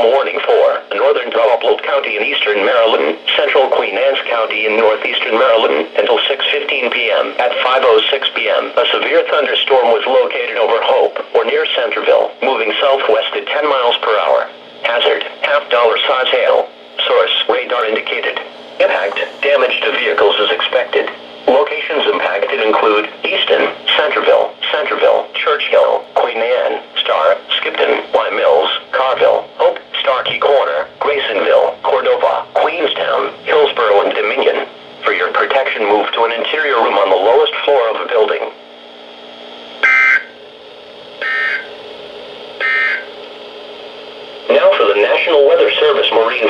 thunderstorm warning for northern Humboldt County in eastern Maryland, central Queen Anne's County in northeastern Maryland until 6:15 p.m. At 5:06 p.m., a severe thunderstorm was located over Hope or near Centerville, moving southwest at 10 miles per hour. Hazard, half-dollar size hail. Source, radar indicated. Impact, damage to vehicles is expected. Locations impacted include Easton, Centerville, Churchill, Queen Anne, Star, Skipton, Y Mills, Carville, Hope, Starkey Corner, Graysonville, Cordova, Queenstown, Hillsborough, and Dominion. For your protection, move to an interior room on the lowest floor of a building. Now for the National Weather Service Marine